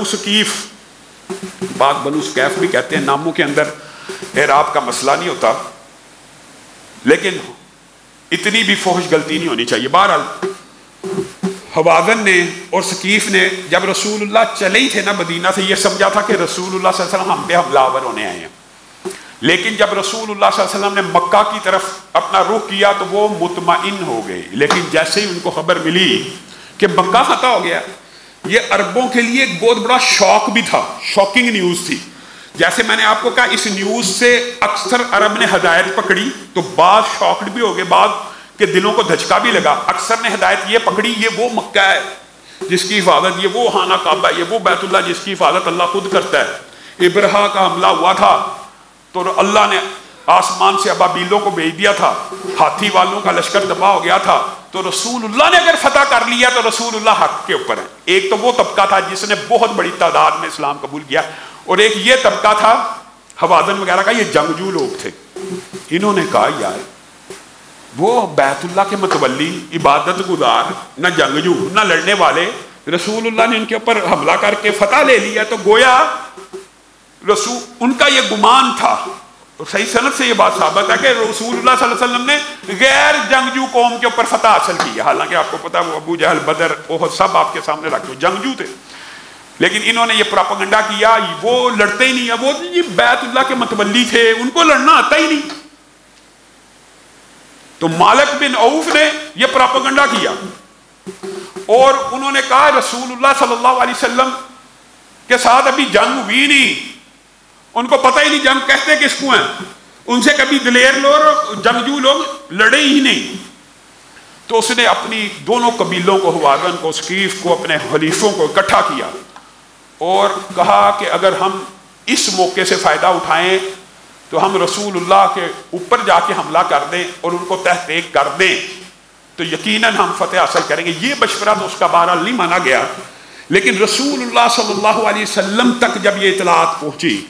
بنو ثقیف، بعض بنو ثقیف بھی کہتے ہیں، ناموں کے اندر اعراب کا مسئلہ نہیں ہوتا، لیکن اتنی بھی فحش غلطی نہیں ہونی چاہیے۔ بہرحال حوازن نے اور ثقیف نے جب رسول اللہ چلے ہی تھے نا مدینہ سے، یہ سمجھا تھا کہ رسول اللہ صلی اللہ علیہ وسلم ہم پہ حملہ آور ہونے آئے ہیں، لیکن جب رسول اللہ صلی اللہ علیہ وسلم نے مکہ کی طرف اپنا رخ کیا تو وہ مطمئن ہو گئے۔ لیکن جیسے ہی ان کو خبر ملی کہ مکہ فتح ہو گیا، یہ عربوں کے لیے ایک بہت بڑا شوق بھی تھا، شاکنگ نیوز تھی۔ جیسے میں نے آپ کو کہا اس نیوز سے اکثر عرب نے ہدایت پکڑی، تو بعض شاکڈ بھی ہو گئے، بعض کے دلوں کو دھچکا بھی لگا۔ اکثر نے ہدایت یہ پکڑی، یہ وہ مکہ ہے جس کی حفاظت، یہ وہ خانہ کعبہ ہے، یہ وہ بیت اللہ جس کی حفاظت اللہ خود کرتا ہے۔ ابرہا کا حملہ ہوا تھا تو اللہ نے آسمان سے ابابیلوں کو بھیج دیا تھا، ہاتھی والوں کا لشکر تباہ ہو گیا تھا، تو رسول اللہ نے اگر فتح کر لیا تو رسول اللہ حق کے اوپر ہے۔ ایک تو وہ طبقہ تھا جس نے بہت بڑی تعداد میں اسلام قبول کیا، اور ایک یہ طبقہ تھا حوازن وغیرہ کا، یہ جنگجو لوگ تھے۔ انہوں نے کہا یار وہ بیت اللہ کے متولی، عبادت گزار، نہ جنگجو نہ لڑنے والے، رسول اللہ نے ان کے اوپر حملہ کر کے فتح لے لیا، تو گویا رسول ان کا یہ گمان تھا، صحیح سند سے یہ بات ثابت ہے کہ رسول اللہ صلی اللہ علیہ وسلم نے غیر جنگجو قوم کے اوپر فتح حاصل کی ہے۔ حالانکہ آپ کو پتا وہ ابو جہل، بدر، احد سب آپ کے سامنے رکھ دو، جنگجو تھے، لیکن انہوں نے یہ پراپیگنڈا کیا وہ لڑتے ہی نہیں ہے، وہ یہ بیت اللہ کے متولی تھے، ان کو لڑنا آتا ہی نہیں۔ تو مالک بن عوف نے یہ پراپیگنڈا کیا اور انہوں نے کہا رسول اللہ صلی اللہ علیہ وسلم کے ساتھ ابھی جنگ ہوئی نہیں، ان کو پتہ ہی نہیں جنگ کہتے کس کو ہیں، ان سے کبھی دلیر لوگ جنگجو لوگ لڑے ہی نہیں۔ تو اس نے اپنی دونوں قبیلوں کو، حوازن کو، ثقیف کو، اپنے حلیفوں کو اکٹھا کیا اور کہا کہ اگر ہم اس موقع سے فائدہ اٹھائیں تو ہم رسول اللہ کے اوپر جا کے حملہ کر دیں اور ان کو تحقیق کر دیں تو یقیناً ہم فتح حاصل کریں گے۔ یہ مشورہ تو اس کا بہرحال نہیں مانا گیا، لیکن رسول اللہ صلی اللہ علیہ وسلم تک جب یہ اطلاعات پہنچی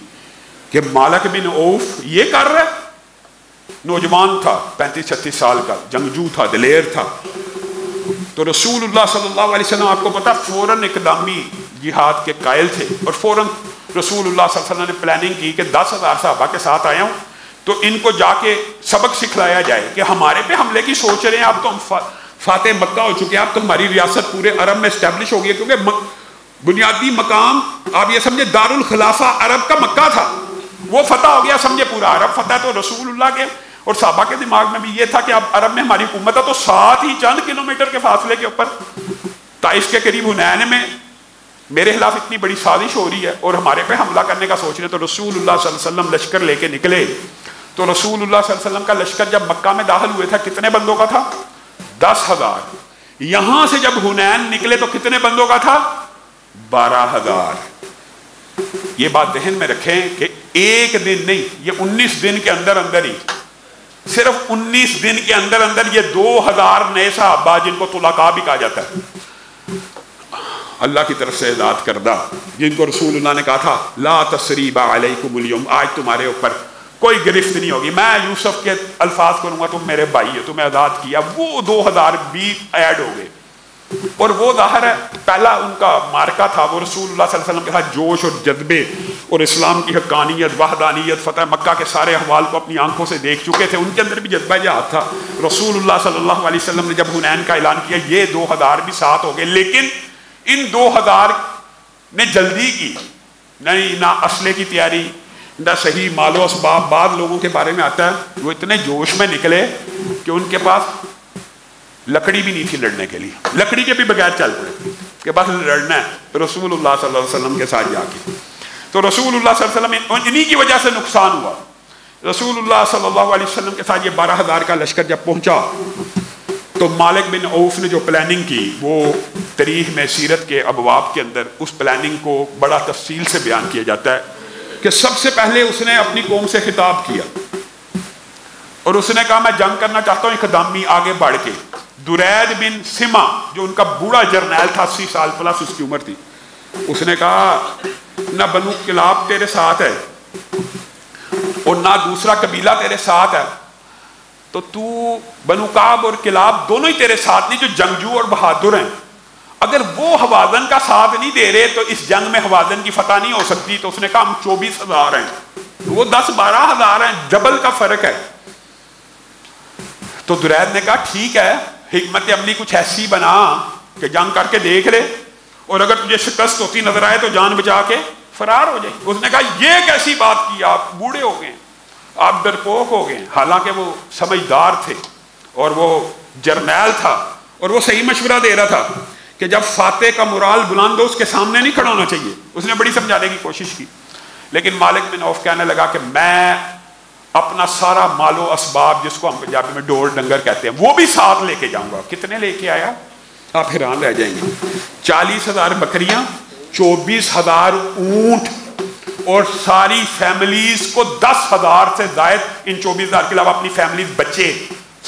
کہ مالک بن عوف یہ کر رہا ہے، نوجوان تھا، 35-36 سال کا، جنگجو تھا، دلیر تھا، تو رسول اللہ صلی اللہ علیہ وسلم آپ کو پتا فوراً اقدامی جہاد کے قائل تھے، اور فوراً رسول اللہ صلی اللہ علیہ وسلم نے پلاننگ کی کہ 10,000 صحابہ کے ساتھ آیا ہوں تو ان کو جا کے سبق سکھلایا جائے کہ ہمارے پہ حملے کی سوچ رہے ہیں، آپ تو ہم فاتح مکہ ہو چکے ہیں، آپ تو ہماری ریاست پورے عرب میں اسٹیبلش ہو گئی ہے، کیونکہ بنیادی مقام آپ یہ سمجھے دار الخلافہ عرب کا مکہ تھا، وہ فتح ہو گیا، سمجھے پورا عرب فتح۔ تو رسول اللہ کے اور صحابہ کے دماغ میں بھی یہ تھا کہ اب عرب میں ہماری حکومت ہے، تو ساتھ ہی چند کلومیٹر کے فاصلے کے اوپر طائف کے قریب حنین میں میرے خلاف اتنی بڑی سازش ہو رہی ہے اور ہمارے پہ حملہ کرنے کا سوچ رہے ہیں۔ تو رسول اللہ صلی اللہ علیہ وسلم لشکر لے کے نکلے، تو رسول اللہ صلی اللہ علیہ وسلم کا لشکر جب مکہ میں داخل ہوئے تھا کتنے بندوں کا تھا؟ 10,000۔ یہاں سے جب حنین نکلے تو کتنے بندوں کا تھا؟ 12,000۔ یہ بات ذہن میں رکھیں کہ ایک دن نہیں، یہ 19 دن کے اندر اندر ہی، صرف 19 دن کے اندر اندر یہ 2,000 نئے صحابہ جن کو طلقاء بھی کہا جاتا ہے، اللہ کی طرف سے اعداد کردہ، جن کو رسول اللہ نے کہا تھا لا تثریب علیکم اليوم، آج تمہارے اوپر کوئی گرفت نہیں ہوگی، میں یوسف کے الفاظ کروں گا، تم میرے بھائی ہو، تمہیں آزاد کیا، وہ 2,000 بھی ایڈ ہو گئے۔ اور وہ ظاہر ہے پہلا ان کا مارکا تھا، وہ رسول اللہ صلی اللہ علیہ وسلم کے ساتھ جوش اور جذبے اور اسلام کی حقانیت، وحدانیت، فتح مکہ کے سارے احوال کو اپنی آنکھوں سے دیکھ چکے تھے، ان کے اندر بھی جذبہ جہاد تھا۔ رسول اللہ صلی اللہ علیہ وسلم نے جب حنین کا اعلان کیا یہ 2,000 بھی ساتھ ہو گئے، لیکن ان 2,000 نے جلدی کی نہیں، نہ اسلحے کی تیاری، نہ صحیح مال و اسباب۔ بعض لوگوں کے بارے میں آتا ہے وہ اتنے جوش میں نکلے کہ ان کے پاس لکڑی بھی نہیں تھی لڑنے کے لیے، لکڑی کے بھی بغیر چل پڑے کہ بس لڑنا ہے رسول اللہ صلی اللہ علیہ وسلم کے ساتھ جا کے۔ تو رسول اللہ صلی اللہ علیہ وسلم انہی کی وجہ سے نقصان ہوا۔ رسول اللہ صلی اللہ علیہ وسلم کے ساتھ یہ 12,000 کا لشکر جب پہنچا تو مالک بن عوف نے جو پلاننگ کی وہ تاریخ میں سیرت کے ابواب کے اندر اس پلاننگ کو بڑا تفصیل سے بیان کیا جاتا ہے کہ سب سے پہلے اس نے اپنی قوم سے خطاب کیا اور اس نے کہا میں جنگ کرنا چاہتا ہوں اقدامی آگے بڑھ کے۔ درید بن سما جو ان کا بوڑھا جرنیل تھا، 80 سال پلس اس کی عمر تھی، اس نے کہا نہ بنو کلاب تیرے ساتھ ہے اور نہ دوسرا قبیلہ تیرے ساتھ ہے، تو بنو کعب اور کلاب دونوں ہی تیرے ساتھ نہیں جو جنگجو اور بہادر ہیں، اگر وہ حوازن کا ساتھ نہیں دے رہے تو اس جنگ میں حوازن کی فتح نہیں ہو سکتی. تو اس نے کہا ہم 24,000 ہیں, وہ 10-12,000 ہیں, ڈبل کا فرق ہے. تو درید نے کہا ٹھیک ہے, حکمت عملی کچھ ایسی بنا کہ جنگ کر کے دیکھ لے, اور اگر تجھے شکست ہوتی نظر آئے تو جان بچا کے فرار ہو جائے. اس نے کہا یہ کیسی بات کی, آپ بوڑھے ہو گئے, آپ ڈرپوک ہو گئے. حالانکہ وہ سمجھدار تھے اور وہ جرنیل تھا اور وہ صحیح مشورہ دے رہا تھا کہ جب فاتح کا مرال بلند ہو اس کے سامنے نہیں کھڑا ہونا چاہیے. اس نے بڑی سمجھانے کی کوشش کی, لیکن مالک بن عوف کہنے لگا کہ میں اپنا سارا مال و اسباب, جس کو ہم پنجابی میں ڈور ڈنگر کہتے ہیں, وہ بھی ساتھ لے کے جاؤں گا. کتنے لے کے آیا, آپ حیران رہ جائیں گے. 40,000 بکریاں, 24,000 اونٹ, اور ساری فیملیز کو 10,000 سے زائد ان 24,000 کے علاوہ اپنی فیملیز بچے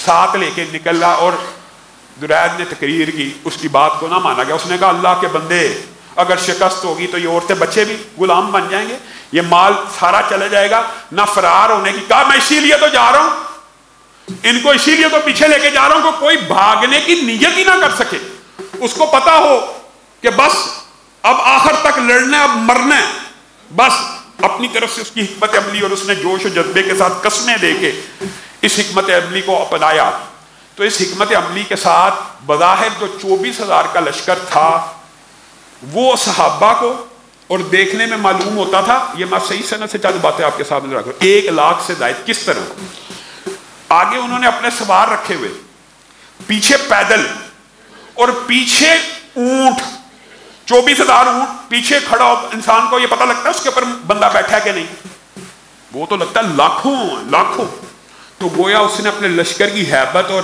ساتھ لے کے نکل رہا. اور درید نے تقریر کی, اس کی بات کو نہ مانا گیا. اس نے کہا اللہ کے بندے, اگر شکست ہوگی تو یہ عورتیں بچے بھی غلام بن جائیں گے, یہ مال سارا چلا جائے گا, نہ فرار ہونے کی. کہا میں اسی لیے تو جا رہا ہوں, ان کو اسی لیے تو پیچھے لے کے جا رہا ہوں کہ کوئی بھاگنے کی نیت ہی نہ کر سکے. اس کو پتا ہو کہ بس اب آخر تک لڑنا ہے, اب مرنا ہے. بس اپنی طرف سے اس کی حکمت عملی, اور اس نے جوش و جذبے کے ساتھ قسمیں دے کے اس حکمت عملی کو اپنایا. تو اس حکمت عملی کے ساتھ بظاہر جو 24,000 کا لشکر تھا وہ صحابہ کو, اور دیکھنے میں معلوم ہوتا تھا, یہ میں صحیح سند سے چند باتیں آپ کے سامنے رکھ رہا ہوں, 1 لاکھ سے زائد. کس طرح آگے انہوں نے اپنے سوار رکھے ہوئے, پیچھے پیدل, اور پیچھے اونٹ, 24,000 اونٹ پیچھے کھڑا ہو. انسان کو یہ پتہ لگتا ہے اس کے اوپر بندہ بیٹھا ہے کہ نہیں, وہ تو لگتا ہے لاکھوں. تو گویا اس نے اپنے لشکر کی ہیبت اور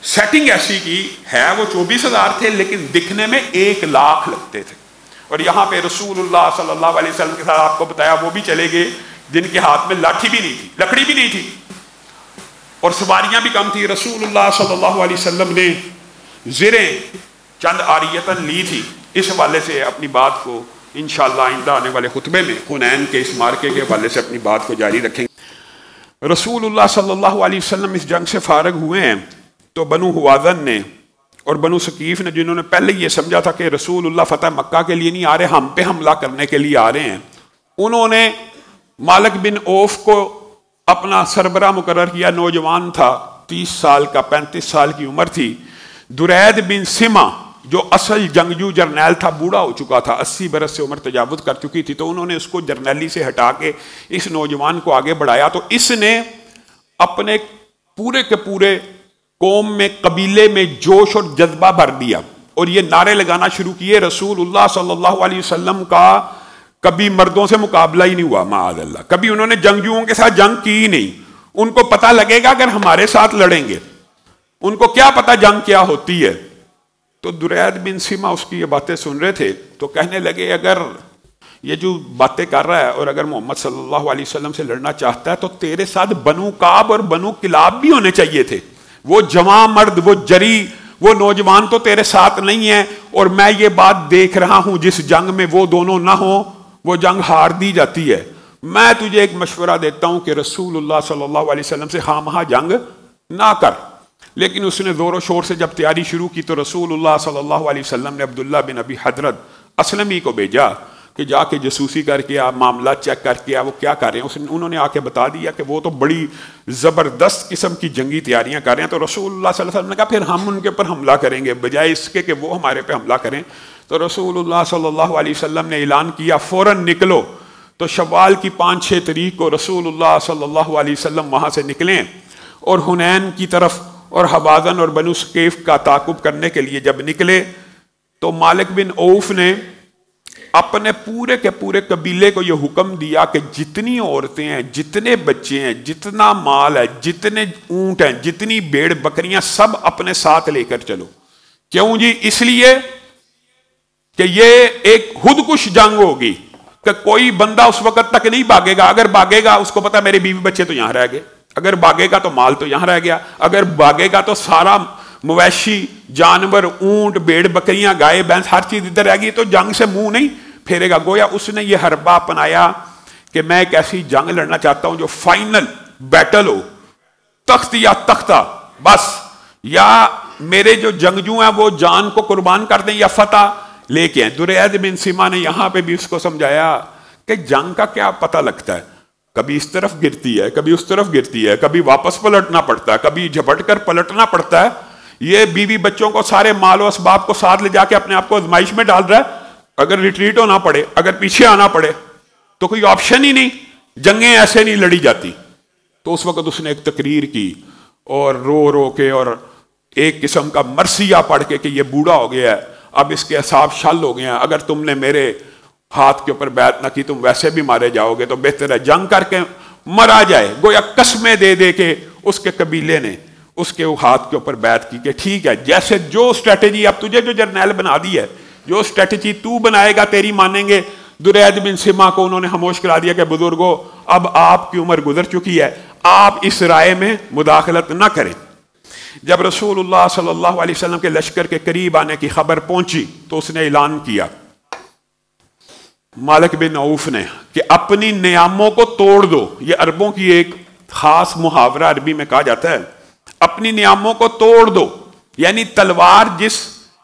سیٹنگ ایسی کی ہے, وہ 24,000 تھے لیکن دکھنے میں 1 لاکھ لگتے تھے. اور یہاں پہ رسول اللہ صلی اللہ علیہ وسلم کے ساتھ آپ کو بتایا وہ بھی چلے گئے جن کے ہاتھ میں لاٹھی بھی نہیں تھی, لکڑی بھی نہیں تھی, اور سواریاں بھی کم تھی. رسول اللہ صلی اللہ علیہ وسلم نے زریں چند عاریتاً لی تھی. اس حوالے سے اپنی بات کو انشاءاللہ آئندہ آنے والے خطبے میں حنین کے اس مارکے کے حوالے سے اپنی بات کو جاری رکھیں گے. رسول اللہ صلی اللہ علیہ وسلم اس جنگ سے فارغ ہوئے ہیں تو بنو حوازن نے اور بنو ثقیف نے, جنہوں نے پہلے یہ سمجھا تھا کہ رسول اللہ فتح مکہ کے لیے نہیں آ رہے, ہم پہ حملہ کرنے کے لیے آ رہے ہیں, انہوں نے مالک بن عوف کو اپنا سربراہ مقرر کیا. نوجوان تھا, 30 سال کا, 35 سال کی عمر تھی. درید بن سما جو اصل جنگجو جرنیل تھا بوڑھا ہو چکا تھا, 80 برس سے عمر تجاوز کر چکی تھی, تو انہوں نے اس کو جرنیلی سے ہٹا کے اس نوجوان کو آگے بڑھایا. تو اس نے اپنے پورے کے پورے قوم میں, قبیلے میں جوش اور جذبہ بھر دیا, اور یہ نعرے لگانا شروع کیے رسول اللہ صلی اللہ علیہ وسلم کا کبھی مردوں سے مقابلہ ہی نہیں ہوا معاذ اللہ, کبھی انہوں نے جنگجوؤں کے ساتھ جنگ کی ہی نہیں. ان کو پتہ لگے گا اگر ہمارے ساتھ لڑیں گے, ان کو کیا پتہ جنگ کیا ہوتی ہے. تو درید بن سما اس کی یہ باتیں سن رہے تھے تو کہنے لگے اگر یہ جو باتیں کر رہا ہے اور اگر محمد صلی اللہ علیہ وسلم سے لڑنا چاہتا ہے تو تیرے ساتھ بنو کعب اور بنو کلاب بھی ہونے چاہیے تھے. وہ جوان مرد, وہ جری, وہ نوجوان تو تیرے ساتھ نہیں ہیں, اور میں یہ بات دیکھ رہا ہوں جس جنگ میں وہ دونوں نہ ہوں وہ جنگ ہار دی جاتی ہے. میں تجھے ایک مشورہ دیتا ہوں کہ رسول اللہ صلی اللہ علیہ وسلم سے ہاں مہاں جنگ نہ کر. لیکن اس نے زور و شور سے جب تیاری شروع کی تو رسول اللہ صلی اللہ علیہ وسلم نے عبداللہ بن ابی حضرت اسلمی کو بھیجا کہ جا کے جاسوسی کر کے آ, معاملہ چیک کر کے آ, وہ کیا کر رہے ہیں. انہوں نے آ کے بتا دیا کہ وہ تو بڑی زبردست قسم کی جنگی تیاریاں کر رہے ہیں. تو رسول اللہ صلی اللہ علیہ وسلم نے کہا پھر ہم ان کے اوپر حملہ کریں گے بجائے اس کے کہ وہ ہمارے پہ حملہ کریں. تو رسول اللہ صلی اللہ علیہ وسلم نے اعلان کیا فوراً نکلو. تو شوال کی 5-6 تاریخ کو رسول اللہ صلی اللہ علیہ وسلم وہاں سے نکلیں اور حنین کی طرف اور حوازن اور بنو ثقیف کا تعاقب کرنے کے لیے جب نکلے تو مالک بن عوف نے اپنے پورے کے پورے قبیلے کو یہ حکم دیا کہ جتنی عورتیں ہیں, جتنے بچے ہیں, جتنا مال ہے, جتنے اونٹ ہیں, جتنی بھیڑ بکریاں, سب اپنے ساتھ لے کر چلو. کیوں جی؟ اس لیے کہ یہ ایک خودکش جنگ ہوگی کہ کوئی بندہ اس وقت تک نہیں بھاگے گا. اگر بھاگے گا اس کو پتا میرے بیوی بچے تو یہاں رہ گئے, اگر بھاگے گا تو مال تو یہاں رہ گیا, اگر بھاگے گا تو سارا مویشی جانور, اونٹ, بھیڑ بکریاں, گائے بھینس, ہر چیز ادھر رہ گئی, تو جنگ سے منہ نہیں پھیرے گا. گویا اس نے یہ حربہ اپنایا کہ میں ایک ایسی جنگ لڑنا چاہتا ہوں جو فائنل بیٹل ہو, تخت یا تختہ, بس, یا میرے جو جنگجو ہیں وہ جان کو قربان کر دیں یا فتح لے کے آئیں۔ درید بن سما نے یہاں پہ بھی اس کو سمجھایا کہ جنگ کا کیا پتہ لگتا ہے، کبھی اس طرف گرتی ہے، کبھی اس طرف گرتی ہے، کبھی واپس پلٹنا پڑتا ہے، کبھی جھپٹ کر پلٹنا پڑتا ہے۔ یہ بیوی بچوں کو سارے مال و اسباب کو ساتھ لے جا کے اپنے آپ کو آزمائش میں ڈال رہا ہے، اگر ریٹریٹ ہونا پڑے، اگر پیچھے آنا پڑے تو کوئی آپشن ہی نہیں، جنگیں ایسے نہیں لڑی جاتی۔ تو اس وقت اس نے ایک تقریر کی اور رو رو کے اور ایک قسم کا مرثیہ پڑھ کے کہ یہ بوڑھا ہو گیا ہے، اب اس کے اعصاب شل ہو گئے ہیں، اگر تم نے میرے ہاتھ کے اوپر بیعت نہ کی تم ویسے بھی مارے جاؤ گے، تو بہتر ہے جنگ کر کے مرا جائے۔ گویا قسمیں دے دے کے اس کے قبیلے نے اس کے ہاتھ کے اوپر بیعت کی کہ ٹھیک ہے، جیسے جو اسٹریٹجی اب تجھے جو جرنیل بنا دی ہے، جو اسٹریٹجی تو بنائے گا تیری مانیں گے۔ درید بن سما کو انہوں نے خاموش کرا دیا کہ بزرگوں اب آپ کی عمر گزر چکی ہے، آپ اس رائے میں مداخلت نہ کریں۔ جب رسول اللہ صلی اللہ علیہ وسلم کے لشکر کے قریب آنے کی خبر پہنچی تو اس نے اعلان کیا، مالک بن عوف نے، کہ اپنی نیاموں کو توڑ دو۔ یہ عربوں کی ایک خاص محاورہ عربی میں کہا جاتا ہے، اپنی نیاموں کو توڑ دو، یعنی تلوار جس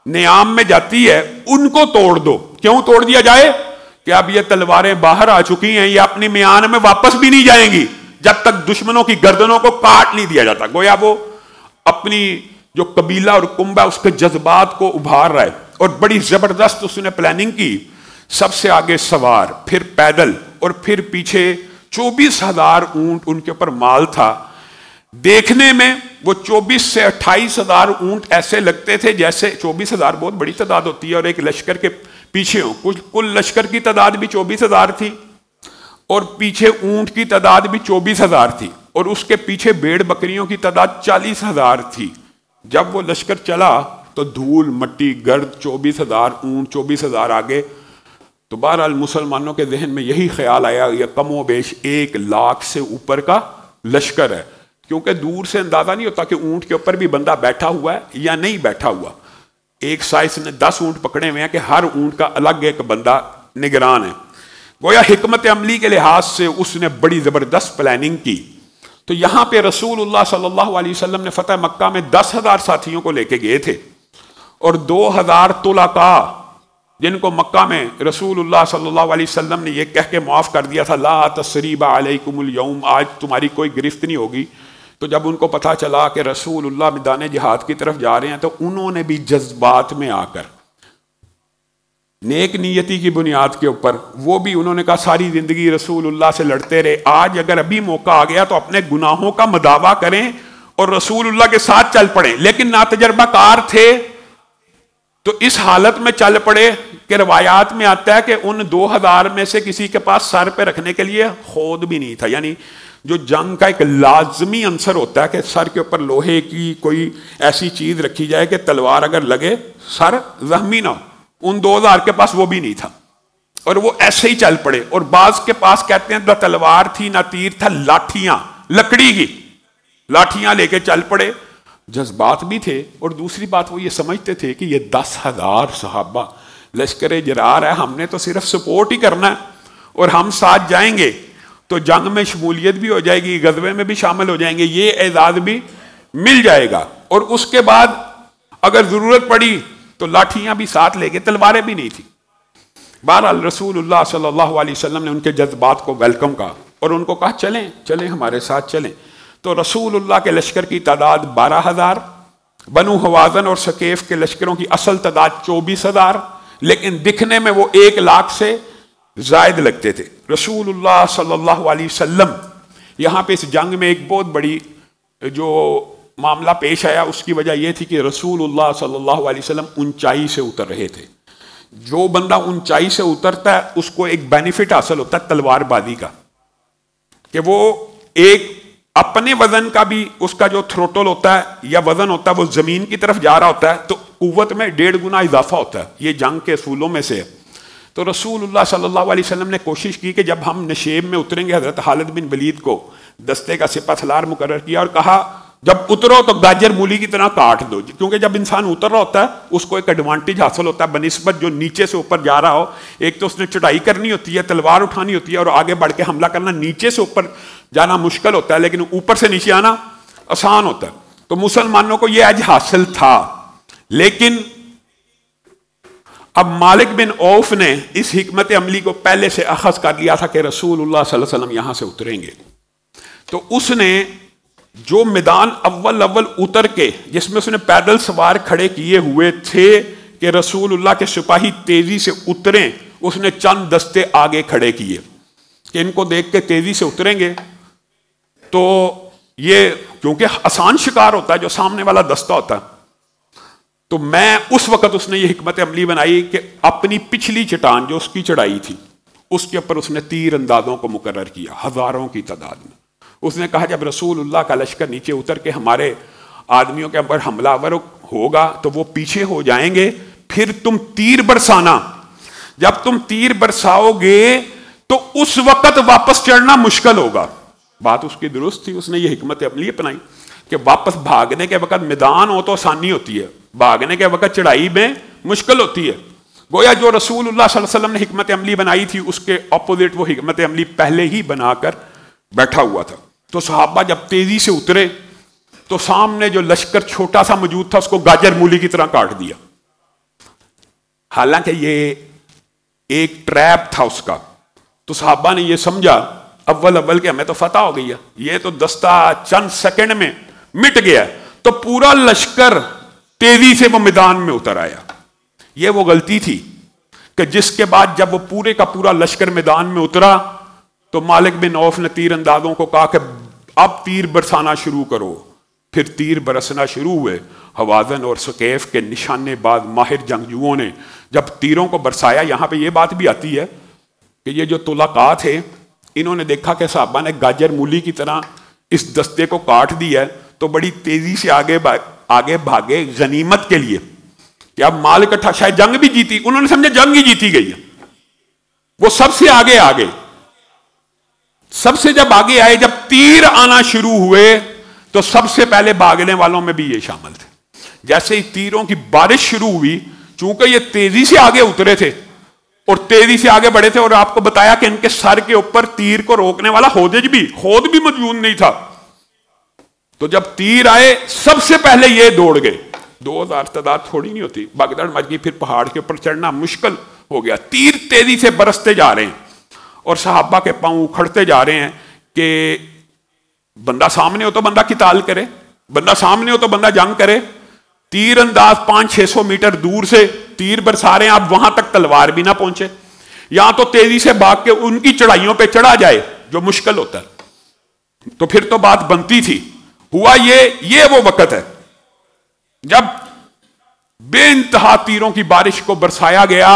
نیام میں جاتی ہے ان کو توڑ دو۔ کیوں توڑ دیا جائے؟ کہ اب یہ تلواریں باہر آ چکی ہیں، یہ اپنی میان میں واپس بھی نہیں جائیں گی جب تک دشمنوں کی گردنوں کو کاٹ نہیں دیا جاتا۔ گویا وہ اپنی جو قبیلہ اور کنبہ اس کے جذبات کو ابھار رہا ہے، اور بڑی زبردست اس نے پلاننگ کی، سب سے آگے سوار، پھر پیدل، اور پھر پیچھے 24,000 اونٹ ان کے اوپر مال تھا۔ دیکھنے میں وہ 24 سے 28,000 اونٹ ایسے لگتے تھے جیسے 24,000 بہت بڑی تعداد ہوتی ہے اور ایک لشکر کے پیچھے ہوں، کل لشکر کی تعداد بھی 24,000 تھی اور پیچھے اونٹ کی تعداد بھی 24,000 تھی، اور اس کے پیچھے بھیڑ بکریوں کی تعداد 40,000 تھی۔ جب وہ لشکر چلا تو دھول مٹی گرد، 24,000 اونٹ، 24,000 آگے۔ تو بہرحال مسلمانوں کے ذہن میں یہی خیال آیا یہ کم و بیش 1,00,000 سے اوپر کا لشکر ہے، کیونکہ دور سے اندازہ نہیں ہوتا کہ اونٹ کے اوپر بھی بندہ بیٹھا ہوا ہے یا نہیں بیٹھا ہوا۔ ایک سائز نے 10 اونٹ پکڑے ہوئے ہیں کہ ہر اونٹ کا الگ ایک بندہ نگران ہے۔ گویا حکمت عملی کے لحاظ سے اس نے بڑی زبردست پلاننگ کی۔ تو یہاں پہ رسول اللہ صلی اللہ علیہ وسلم نے فتح مکہ میں 10,000 ساتھیوں کو لے کے گئے تھے، اور 2,000 طلقاء جن کو مکہ میں رسول اللہ صلی اللہ علیہ وسلم نے یہ کہہ کے معاف کر دیا تھا، لا تثریب علیکم اليوم، آج تمہاری کوئی گرفت نہیں ہوگی۔ تو جب ان کو پتہ چلا کہ رسول اللہ میدان جہاد کی طرف جا رہے ہیں تو انہوں نے بھی جذبات میں آ کر نیک نیتی کی بنیاد کے اوپر وہ بھی انہوں نے کہا ساری زندگی رسول اللہ سے لڑتے رہے، آج اگر ابھی موقع آ گیا تو اپنے گناہوں کا مداوع کریں اور رسول اللہ کے ساتھ چل پڑیں۔ لیکن ناتجربہ کار تھے تو اس حالت میں چل پڑے کہ روایات میں آتا ہے کہ ان 2,000 میں سے کسی کے پاس سر پہ رکھنے کے لیے خود بھی نہیں تھا۔ یعنی جو جنگ کا ایک لازمی عنصر ہوتا ہے کہ سر کے اوپر لوہے کی کوئی ایسی چیز رکھی جائے کہ تلوار اگر لگے سر زخمی نہ ہو، ان 2,000 کے پاس وہ بھی نہیں تھا، اور وہ ایسے ہی چل پڑے۔ اور بعض کے پاس کہتے ہیں نہ تلوار تھی نہ تیر تھا، لاٹھیاں، لکڑی کی لاٹھیاں لے کے چل پڑے۔ جذبات بھی تھے، اور دوسری بات وہ یہ سمجھتے تھے کہ یہ 10,000 صحابہ لشکر جرار ہے، ہم نے تو صرف سپورٹ ہی کرنا ہے، اور ہم ساتھ جائیں گے تو جنگ میں شمولیت بھی ہو جائے گی، غزوے میں بھی شامل ہو جائیں گے، یہ اعزاز بھی مل جائے گا، اور اس کے بعد اگر ضرورت پڑی تو لاٹھیاں بھی ساتھ لے گئے، تلواریں بھی نہیں تھی۔ بہرحال رسول اللہ صلی اللہ علیہ وسلم نے ان کے جذبات کو ویلکم کہا اور ان کو کہا چلیں چلیں ہمارے ساتھ چلیں۔ تو رسول اللہ کے لشکر کی تعداد 12,000، بنو حوازن اور ثقیف کے لشکروں کی اصل تعداد 24,000، لیکن دکھنے میں وہ 1,00,000 سے زائد لگتے تھے۔ رسول اللہ صلی اللہ علیہ وسلم یہاں پہ اس جنگ میں ایک بہت بڑی جو معاملہ پیش آیا، اس کی وجہ یہ تھی کہ رسول اللہ صلی اللہ علیہ وسلم اونچائی سے اتر رہے تھے۔ جو بندہ اونچائی سے اترتا ہے اس کو ایک بینیفٹ حاصل ہوتا ہے تلوار بازی کا، کہ وہ ایک اپنے وزن کا بھی اس کا جو تھروٹل ہوتا ہے یا وزن ہوتا ہے وہ زمین کی طرف جا رہا ہوتا ہے، تو قوت میں 1.5 گنا اضافہ ہوتا ہے۔ یہ جنگ کے اصولوں میں سے ہے۔ تو رسول اللہ صلی اللہ علیہ وسلم نے کوشش کی کہ جب ہم نشیب میں اتریں گے، حضرت خالد بن ولید کو دستے کا سپہ سالار مقرر کیا اور کہا جب اترو تو گاجر مولی کی طرح کاٹ دو، کیونکہ جب انسان اتر رہا ہوتا ہے اس کو ایک ایڈوانٹیج حاصل ہوتا ہے بنسبت جو نیچے سے اوپر جا رہا ہو۔ ایک تو اس نے چڑھائی کرنی ہوتی ہے، تلوار اٹھانی ہوتی ہے اور آگے بڑھ کے حملہ کرنا، نیچے سے اوپر جانا مشکل ہوتا ہے لیکن اوپر سے نیچے آنا آسان ہوتا ہے۔ تو مسلمانوں کو یہ اج حاصل تھا، لیکن اب مالک بن عوف نے اس حکمت عملی کو پہلے سے اخذ کر لیا تھا کہ رسول اللہ صلی اللہ علیہ وسلم یہاں سے اتریں گے، تو اس نے جو میدان اول اتر کے جس میں اس نے پیدل سوار کھڑے کیے ہوئے تھے کہ رسول اللہ کے سپاہی تیزی سے اتریں، اس نے چند دستے آگے کھڑے کیے کہ ان کو دیکھ کے تیزی سے اتریں گے تو یہ کیونکہ آسان شکار ہوتا ہے جو سامنے والا دستہ ہوتا ہے، تو میں اس وقت اس نے یہ حکمت عملی بنائی کہ اپنی پچھلی چٹان جو اس کی چڑھائی تھی اس کے اوپر اس نے تیر اندازوں کو مقرر کیا ہزاروں کی تعداد میں۔ اس نے کہا جب رسول اللہ کا لشکر نیچے اتر کے ہمارے آدمیوں کے اوپر حملہ آور ہوگا تو وہ پیچھے ہو جائیں گے، پھر تم تیر برسانا، جب تم تیر برساؤ گے تو اس وقت واپس چڑھنا مشکل ہوگا۔ بات اس کی درست تھی، اس نے یہ حکمت عملی اپنائی کہ واپس بھاگنے کے وقت میدان ہو تو آسانی ہوتی ہے، بھاگنے کے وقت چڑھائی میں مشکل ہوتی ہے۔ گویا جو رسول اللہ صلی اللہ علیہ وسلم نے حکمت عملی بنائی تھی اس کے اپوزٹ وہ حکمت عملی پہلے ہی بنا کر بیٹھا ہوا تھا۔ تو صحابہ جب تیزی سے اترے تو سامنے جو لشکر چھوٹا سا موجود تھا اس کو گاجر مولی کی طرح کاٹ دیا، حالانکہ یہ ایک ٹریپ تھا اس کا۔ تو صحابہ نے یہ سمجھا اول کہ ہمیں تو فتح ہو گئی ہے، یہ تو دستہ چند سیکنڈ میں مٹ گیا، تو پورا لشکر تیزی سے وہ میدان میں اتر آیا۔ یہ وہ غلطی تھی کہ جس کے بعد جب وہ پورے کا پورا لشکر میدان میں اترا تو مالک بن عوف نے تیر اندازوں کو کہا کہ اب تیر برسانا شروع کرو، پھر تیر برسنا شروع ہوئے۔ حوازن اور ثقیف کے نشانے باز ماہر جنگجوؤں نے جب تیروں کو برسایا، یہاں پہ یہ بات بھی آتی ہے کہ یہ جو طلقاء تھے انہوں نے دیکھا کہ صحابہ نے گاجر مولی کی طرح اس دستے کو کاٹ دیا ہے تو بڑی تیزی سے آگے بھاگے غنیمت کے لیے کہ اب مال اکٹھا، شاید جنگ بھی جیتی، انہوں نے سمجھا جنگ ہی جیتی گئی ہے۔ وہ سب سے آگے سب سے جب آگے آئے، جب تیر آنا شروع ہوئے تو سب سے پہلے بھاگنے والوں میں بھی یہ شامل تھے۔ جیسے ہی تیروں کی بارش شروع ہوئی، چونکہ یہ تیزی سے آگے اترے تھے اور تیزی سے آگے بڑھے تھے، اور آپ کو بتایا کہ ان کے سر کے اوپر تیر کو روکنے والا ہود بھی موجود نہیں تھا، تو جب تیر آئے سب سے پہلے یہ دوڑ گئے۔ 2000 تعداد تھوڑی نہیں ہوتی، بھگدڑ مچ گئی، پھر پہاڑ کے اوپر چڑھنا مشکل ہو گیا، تیر تیزی سے برستے جا رہے ہیں اور صحابہ کے پاؤں اکھڑتے جا رہے ہیں کہ بندہ سامنے ہو تو بندہ قتال کرے، بندہ سامنے ہو تو بندہ جنگ کرے۔ تیر انداز 500-600 میٹر دور سے تیر برسا رہے ہیں، آپ وہاں تک تلوار بھی نہ پہنچے، یہاں تو تیزی سے بھاگ کے ان کی چڑھائیوں پہ چڑھا جائے جو مشکل ہوتا ہے، تو پھر تو بات بنتی تھی۔ ہوا یہ وہ وقت ہے جب بے انتہا تیروں کی بارش کو برسایا گیا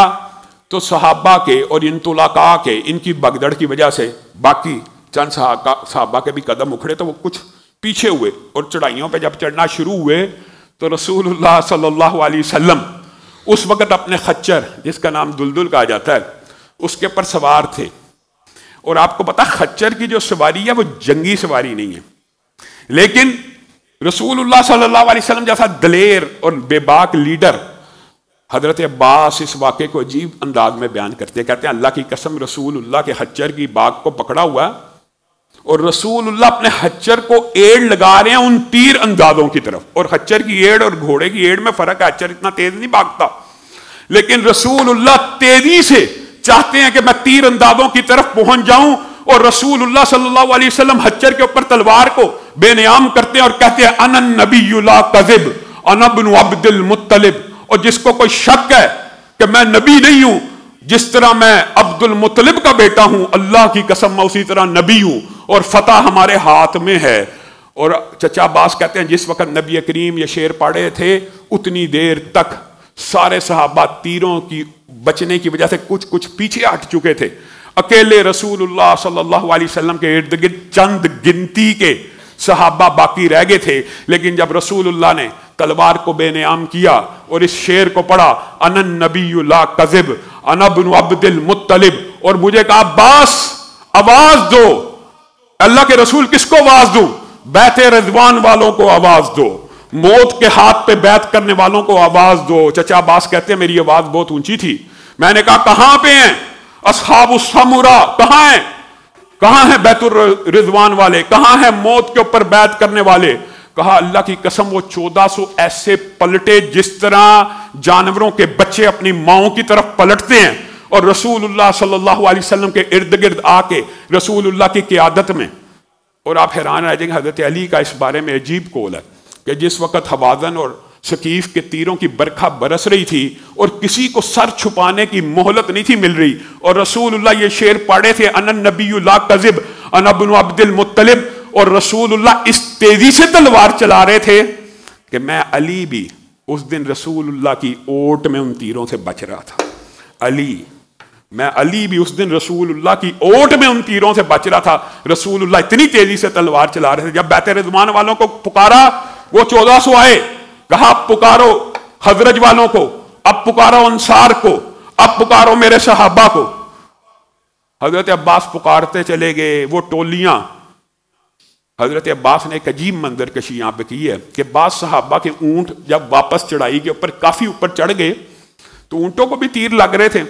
تو صحابہ کے اور ان طلقاء کے ان کی بگدڑ کی وجہ سے باقی چند صحابہ کے بھی قدم اکھڑے تو وہ کچھ پیچھے ہوئے، اور چڑھائیوں پہ جب چڑھنا شروع ہوئے تو رسول اللہ صلی اللہ علیہ وسلم اس وقت اپنے خچر جس کا نام دلدل کہا جاتا ہے اس کے اوپر سوار تھے، اور آپ کو پتا خچر کی جو سواری ہے وہ جنگی سواری نہیں ہے، لیکن رسول اللہ صلی اللہ علیہ وسلم جیسا دلیر اور بے باک لیڈر، حضرت عباس اس واقعے کو عجیب انداز میں بیان کرتے ہیں، کہتے ہیں اللہ کی قسم رسول اللہ کے خچر کی باگ کو پکڑا ہوا اور رسول اللہ اپنے خچر کو ایڑ لگا رہے ہیں ان تیر اندازوں کی طرف، اور خچر کی ایڑ اور گھوڑے کی ایڑ میں فرق ہے، خچر اتنا تیز نہیں بھاگتا، لیکن رسول اللہ تیزی سے چاہتے ہیں کہ میں تیر اندازوں کی طرف پہنچ جاؤں، اور رسول اللہ صلی اللہ علیہ وسلم خچر کے اوپر تلوار کو بے نیام کرتے ہیں اور کہتے ہیں انا النبی لا کذب انا ابن عبد المطلب، اور جس کو کوئی شک ہے کہ میں نبی نہیں ہوں، جس طرح میں عبد المطلب کا بیٹا ہوں، اللہ کی قسم میں اسی طرح نبی ہوں، اور فتح ہمارے ہاتھ میں ہے۔ اور چچا عباس کہتے ہیں جس وقت نبی کریم یہ شعر پڑھے تھے اتنی دیر تک سارے صحابہ تیروں کی بچنے کی وجہ سے کچھ پیچھے ہٹ چکے تھے، اکیلے رسول اللہ صلی اللہ علیہ وسلم کے ارد گرد چند گنتی کے صحابہ باقی رہ گئے تھے، لیکن جب رسول اللہ نے تلوار کو بے نیام کیا اور اس شعر کو پڑھا انا النبی لا کذب انا ابن عبد المطلب، اور مجھے کہا عباس آواز دو، اللہ کے رسول کس کو آواز دو؟ بیعت رضوان والوں کو آواز دو، موت کے ہاتھ پہ بیعت کرنے والوں کو آواز دو۔ چچا عباس کہتے ہیں میری آواز بہت اونچی تھی، میں نے کہا کہاں پہ ہیں اصحاب السمرہ، کہاں ہیں بیت الرضوان والے، کہاں ہیں موت کے اوپر بیعت کرنے والے؟ کہا اللہ کی قسم وہ 1400 ایسے پلٹے جس طرح جانوروں کے بچے اپنی ماؤں کی طرف پلٹتے ہیں، اور رسول اللہ صلی اللہ علیہ وسلم کے ارد گرد آ کے رسول اللہ کی قیادت میں. اور آپ حیران رہ جائیں گے، حضرت علی کا اس بارے میں عجیب قول ہے کہ جس وقت حوازن اور ثقیف کے تیروں کی برکھا برس رہی تھی اور کسی کو سر چھپانے کی مہلت نہیں تھی مل رہی، اور رسول اللہ یہ شعر پڑھے تھے انا النبی لا کذب انا ابن عبد المطلب، اور رسول اللہ اس تیزی سے تلوار چلا رہے تھے کہ میں علی بھی اس دن رسول اللہ کی اوٹ میں ان تیروں سے بچ رہا تھا. میں علی بھی اس دن رسول اللہ کی اوٹ میں ان تیروں سے بچ رہا تھا. رسول اللہ اتنی تیزی سے تلوار چلا رہے تھے. جب بیت رضوان والوں کو پکارا وہ 1400 آئے، کہا اب پکارو خزرج والوں کو، اب پکارو انصار کو، اب پکارو میرے صحابہ کو. حضرت عباس پکارتے چلے گئے، وہ ٹولیاں. حضرت عباس نے ایک عجیب منظر کشی یہاں پہ کی ہے کہ بعض صحابہ کے اونٹ جب واپس چڑھائی کے اوپر کافی اوپر چڑھ گئے تو اونٹوں کو بھی تیر لگ رہے تھے،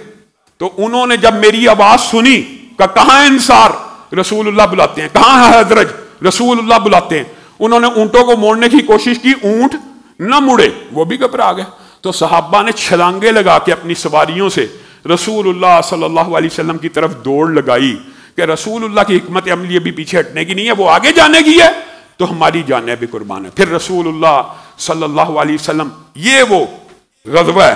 تو انہوں نے جب میری آواز سنی کہ کہاں ہے انصار، رسول اللہ بلاتے ہیں، کہاں ہے حضرج، رسول اللہ بلاتے ہیں. انہوں نے اونٹوں کو موڑنے کی کوشش کی، اونٹ نہ مڑے، وہ بھی گھبرا گئے. تو صحابہ نے چھلانگے لگا کے اپنی سواریوں سے رسول اللہ صلی اللہ علیہ وسلم کی طرف دوڑ لگائی کہ رسول اللہ کی حکمت عملی ابھی پیچھے ہٹنے کی نہیں ہے، وہ آگے جانے کی ہے تو ہماری جانیں بھی قربان ہے. پھر رسول اللہ صلی اللہ علیہ وسلم، یہ وہ غزوہ ہے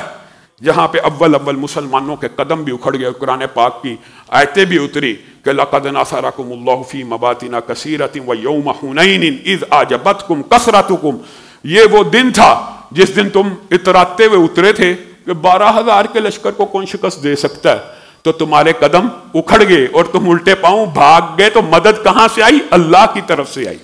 جہاں پہ اول مسلمانوں کے قدم بھی اکھڑ گئے. قرآن پاک کی آیتیں بھی اتری کہ لَقَدْ نَصَرَكُمُ اللَّهُ فِي مَوَاطِنَ كَثِيرَةٍ وَيَوْمَ حُنَيْنٍ إِذْ أَعْجَبَتْكُمْ كَثْرَتُكُمْ. یہ وہ دن تھا جس دن تم اتراتے ہوئے اترے تھے کہ 12,000 کے لشکر کو کون شکست دے سکتا ہے، تو تمہارے قدم اکھڑ گئے اور تم الٹے پاؤں بھاگ گئے. تو مدد کہاں سے آئی؟ اللہ کی طرف سے آئی.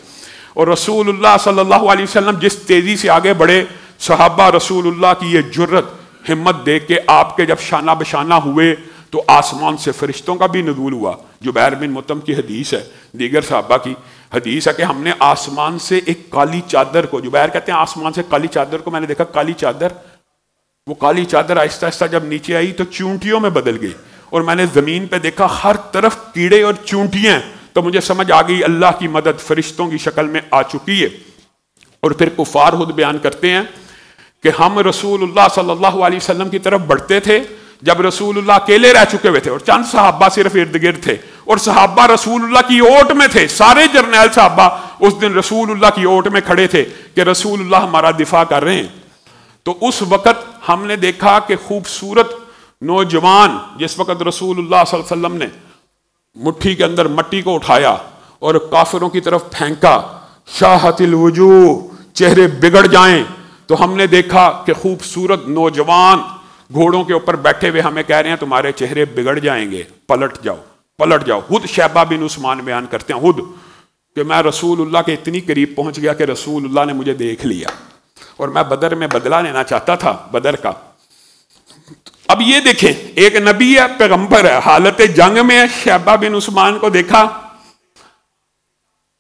اور رسول اللہ صلی اللہ علیہ وسلم جس تیزی سے آگے بڑھے، صحابہ رسول اللہ کی یہ جرت ہمت دیکھ کے آپ کے جب شانہ بشانہ ہوئے تو آسمان سے فرشتوں کا بھی نزول ہوا. جبیر بن مطعم کی حدیث ہے، دیگر صحابہ کی حدیث ہے کہ ہم نے آسمان سے ایک کالی چادر کو، جبیر کہتے ہیں آسمان سے کالی چادر کو میں نے دیکھا. کالی چادر، وہ کالی چادر آہستہ آہستہ جب نیچے آئی تو چونٹیوں میں بدل گئی، اور میں نے زمین پہ دیکھا ہر طرف کیڑے اور چونٹیاں. تو مجھے سمجھ آ گئی اللہ کی مدد فرشتوں کی شکل میں آ چکی ہے. اور پھر کفار خود بیان کرتے ہیں کہ ہم رسول اللہ صلی اللہ علیہ وسلم کی طرف بڑھتے تھے جب رسول اللہ اکیلے رہ چکے ہوئے تھے اور چند صحابہ صرف ارد گرد تھے، اور صحابہ رسول اللہ کی اوٹ میں تھے. سارے جرنیل صحابہ اس دن رسول اللہ کی اوٹ میں کھڑے تھے کہ رسول اللہ ہمارا دفاع کر رہے ہیں. تو اس وقت ہم نے دیکھا کہ خوبصورت نوجوان، جس وقت رسول اللہ صلی اللہ علیہ وسلم نے مٹھی کے اندر مٹی کو اٹھایا اور کافروں کی طرف پھینکا، شاہت الوجوہ، چہرے بگڑ جائیں، تو ہم نے دیکھا کہ خوبصورت نوجوان گھوڑوں کے اوپر بیٹھے ہوئے ہمیں کہہ رہے ہیں تمہارے چہرے بگڑ جائیں گے، پلٹ جاؤ پلٹ جاؤ. خود شیبہ بن عثمان بیان کرتے ہیں خود کہ میں رسول اللہ کے اتنی قریب پہنچ گیا کہ رسول اللہ نے مجھے دیکھ لیا اور میں بدر میں بدلہ لینا چاہتا تھا بدر کا. اب یہ دیکھیں، ایک نبی ہے، پیغمبر ہے، حالت جنگ میں ہے. شیبہ بن عثمان کو دیکھا،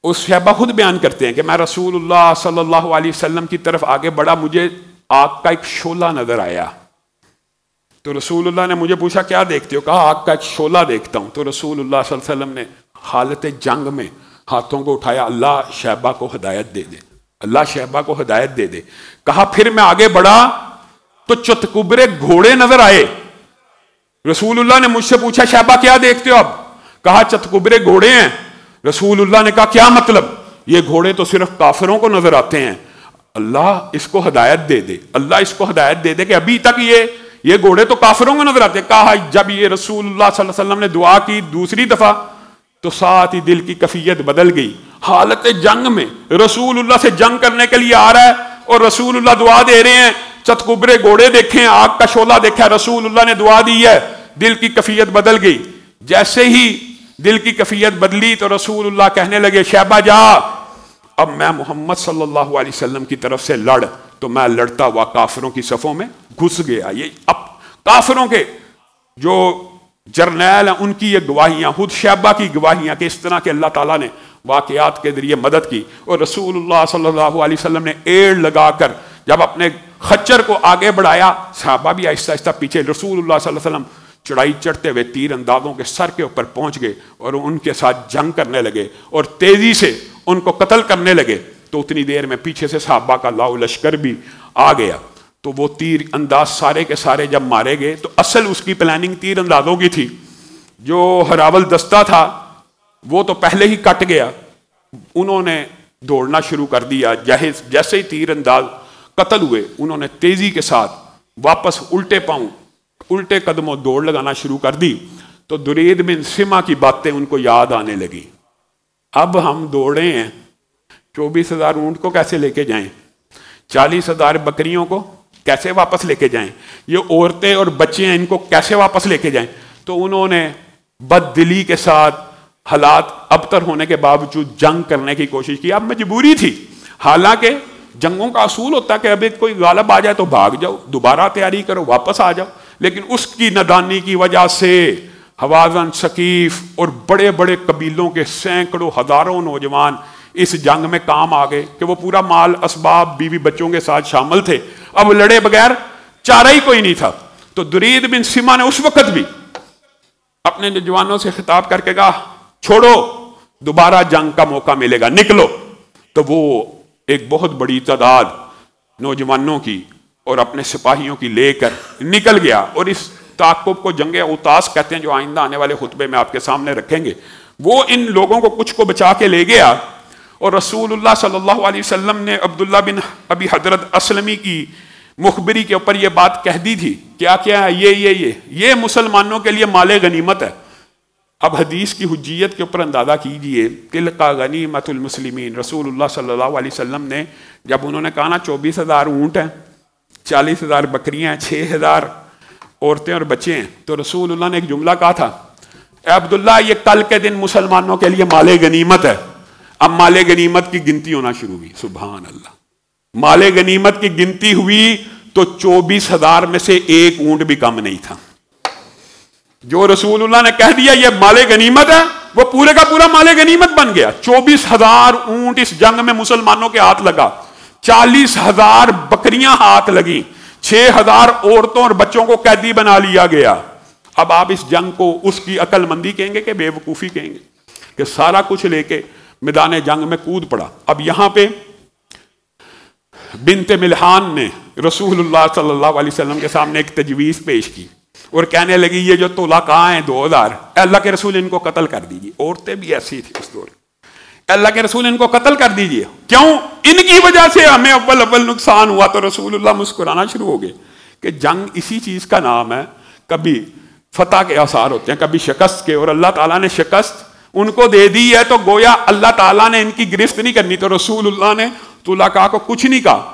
اس شیبہ خود بیان کرتے ہیں کہ میں رسول اللہ صلی اللہ علیہ وسلم کی طرف آگے بڑھا، مجھے آگ کا ایک شعلہ نظر آیا. تو رسول اللہ نے مجھے پوچھا کیا دیکھتے ہو؟ کہا آگ کا ایک شعلہ دیکھتا ہوں. تو رسول اللہ صلی اللہ علیہ وسلم نے حالت جنگ میں ہاتھوں کو اٹھایا، اللہ شیبہ کو ہدایت دے دے، اللہ شیبہ کو ہدایت دے دے. کہا پھر میں آگے بڑھا تو چتکبرے گھوڑے نظر آئے. رسول اللہ نے مجھ سے پوچھا شیبہ کیا دیکھتے ہو؟ اب کہا چتکبرے گھوڑے ہیں. رسول اللہ نے کہا کیا مطلب؟ یہ گھوڑے تو صرف کافروں کو نظر آتے ہیں، اللہ اس کو ہدایت دے دے، اللہ اس کو ہدایت دے دے کہ ابھی تک یہ گھوڑے تو کافروں کو نظر آتے ہیں. کہا جب یہ رسول اللہ صلی اللہ علیہ وسلم نے دعا کی دوسری دفعہ تو ساتھ ہی دل کی کیفیت بدل گئی. حالت جنگ میں رسول اللہ سے جنگ کرنے کے لیے آ رہا ہے اور رسول اللہ دعا دے رہے ہیں. چتکبرے گھوڑے دیکھیں، آگ کا شعلہ دیکھا، رسول اللہ نے دعا دی ہے، دل کی کیفیت بدل گئی. جیسے ہی دل کی کیفیت بدلی تو رسول اللہ کہنے لگے شیبہ جا، اب میں محمد صلی اللہ علیہ وسلم کی طرف سے لڑ. تو میں لڑتا ہوا کافروں کی صفوں میں گھس گیا. یہ اب کافروں کے جو جرنیل ہیں ان کی یہ گواہیاں، خود شیبہ کی گواہیاں کہ اس طرح کے اللہ تعالیٰ نے واقعات کے ذریعے مدد کی. اور رسول اللہ صلی اللہ علیہ وسلم نے ایڑ لگا کر جب اپنے خچر کو آگے بڑھایا، صحابہ بھی آہستہ آہستہ پیچھے. رسول اللہ صلی اللہ علیہ وسلم چڑھائی چڑھتے ہوئے تیر اندازوں کے سر کے اوپر پہنچ گئے اور ان کے ساتھ جنگ کرنے لگے اور تیزی سے ان کو قتل کرنے لگے. تو تو اتنی دیر میں پیچھے سے صحابہ کا لاؤ لشکر بھی آ گیا، تو وہ تیر انداز سارے کے سارے جب مارے گئے تو اصل اس کی پلاننگ تیر اندازوں کی تھی. جو ہراول دستہ تھا وہ تو پہلے ہی کٹ گیا، انہوں نے دوڑنا شروع کر دیا. جیسے ہی تیر انداز قتل ہوئے انہوں نے تیزی کے ساتھ واپس الٹے پاؤں الٹے قدموں دوڑ لگانا شروع کر دی. تو درید بن سما کی باتیں ان کو یاد آنے لگی. اب ہم دوڑے ہیں، 24,000 اونٹ کو کیسے لے کے جائیں، 40,000 بکریوں کو کیسے واپس لے کے جائیں، یہ عورتیں اور بچے ہیں ان کو کیسے واپس لے کے جائیں. تو انہوں نے بد دلی کے ساتھ حالات ابتر ہونے کے باوجود جنگ کرنے کی کوشش کی. اب مجبوری تھی، حالانکہ جنگوں کا اصول ہوتا ہے کہ ابھی کوئی غالب آ جائے تو بھاگ جاؤ، دوبارہ تیاری کرو، واپس آ جاؤ. لیکن اس کی نادانی کی وجہ سے حوازن، ثقیف اور بڑے بڑے قبیلوں کے سینکڑوں ہزاروں نوجوان اس جنگ میں کام آ گئے کہ وہ پورا مال اسباب بیوی بچوں کے ساتھ شامل تھے. اب لڑے بغیر چارہ ہی کوئی نہیں تھا. تو درید بن سما نے اس وقت بھی اپنے نوجوانوں سے خطاب کر کے کہا چھوڑو، دوبارہ جنگ کا موقع ملے گا، نکلو. تو وہ ایک بہت بڑی تعداد نوجوانوں کی اور اپنے سپاہیوں کی لے کر نکل گیا. اور اس تعاقب کو جنگ اوتاس کہتے ہیں، جو آئندہ آنے والے خطبے میں آپ کے سامنے رکھیں گے. وہ ان لوگوں کو کچھ کو بچا کے لے گیا. اور رسول اللہ صلی اللہ علیہ وسلم نے عبداللہ بن ابی حضرت اسلمی کی مخبری کے اوپر یہ بات کہہ دی تھی. کیا کیا ہے؟ یہ مسلمانوں کے لیے مال غنیمت ہے. اب حدیث کی حجیت کے اوپر اندازہ کیجئے، تلقا غنیمت المسلمین. رسول اللہ صلی اللہ علیہ وسلم نے جب انہوں نے کہا نا 24,000 اونٹ ہیں، 40,000 بکریاں ہیں، 6,000 عورتیں اور بچے ہیں، تو رسول اللہ نے ایک جملہ کہا تھا، اے عبداللہ یہ کل کے دن مسلمانوں کے لیے مال غنیمت ہے. اب مال غنیمت کی گنتی ہونا شروع ہوئی. سبحان اللہ. مال غنیمت کی گنتی ہوئی تو 24,000 میں سے ایک اونٹ بھی کم نہیں تھا. جو رسول اللہ نے کہہ دیا یہ مال غنیمت ہے، وہ پورے کا پورا مال غنیمت بن گیا. 24,000 اونٹ اس جنگ میں مسلمانوں کے ہاتھ لگا، 40,000 بکریاں ہاتھ لگیں، 6,000 عورتوں اور بچوں کو قیدی بنا لیا گیا. اب آپ اس جنگ کو اس کی عقل مندی کہیں گے کہ بے وقوفی کہیں گے کہ سارا کچھ لے کے میدان جنگ میں کود پڑا. اب یہاں پہ بنت ملحان نے رسول اللہ صلی اللہ علیہ وسلم کے سامنے ایک تجویز پیش کی اور کہنے لگی یہ جو طلقاء ہیں 2,000، اللہ کے رسول ان کو قتل کر دیجیے. عورتیں بھی ایسی تھی اس دور، اللہ کے رسول ان کو قتل کر دیجیے. کیوں؟ ان کی وجہ سے ہمیں اول نقصان ہوا. تو رسول اللہ مسکرانا شروع ہو گئے کہ جنگ اسی چیز کا نام ہے، کبھی فتح کے آثار ہوتے ہیں، کبھی شکست کے، اور اللہ تعالیٰ نے شکست ان کو دے دی ہے تو گویا اللہ تعالیٰ نے ان کی گرفت نہیں کرنی. تو رسول اللہ نے طلقاء کو کچھ نہیں کہا،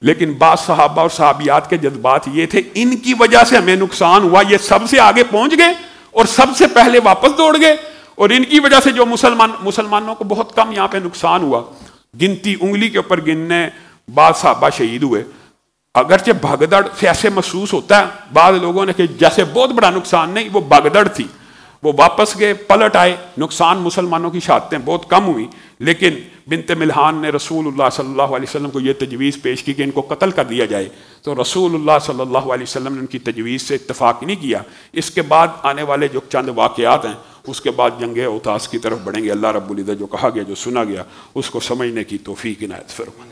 لیکن بعض صحابہ اور صحابیات کے جذبات یہ تھے ان کی وجہ سے ہمیں نقصان ہوا، یہ سب سے آگے پہنچ گئے اور سب سے پہلے واپس دوڑ گئے، اور ان کی وجہ سے جو مسلمانوں کو بہت کم یہاں پہ نقصان ہوا. گنتی انگلی کے اوپر گننے بعض صحابہ شہید ہوئے. اگرچہ بھگدڑ سے ایسے محسوس ہوتا ہے بعض لوگوں نے کہ جیسے بہت بڑا نقصان، نہیں، وہ بھگدڑ تھی. وہ واپس گئے، پلٹ آئے، نقصان مسلمانوں کی شہادتیں بہت کم ہوئی. لیکن بنت ملحان نے رسول اللہ صلی اللہ علیہ وسلم کو یہ تجویز پیش کی کہ ان کو قتل کر دیا جائے. تو رسول اللہ صلی اللہ علیہ وسلم نے ان کی تجویز سے اتفاق نہیں کیا. اس کے بعد آنے والے جو چند واقعات ہیں اس کے بعد جنگ اوتاس کی طرف بڑھیں گے. اللہ رب العزت جو کہا گیا، جو سنا گیا، اس کو سمجھنے کی توفیق عنایت فرمائے.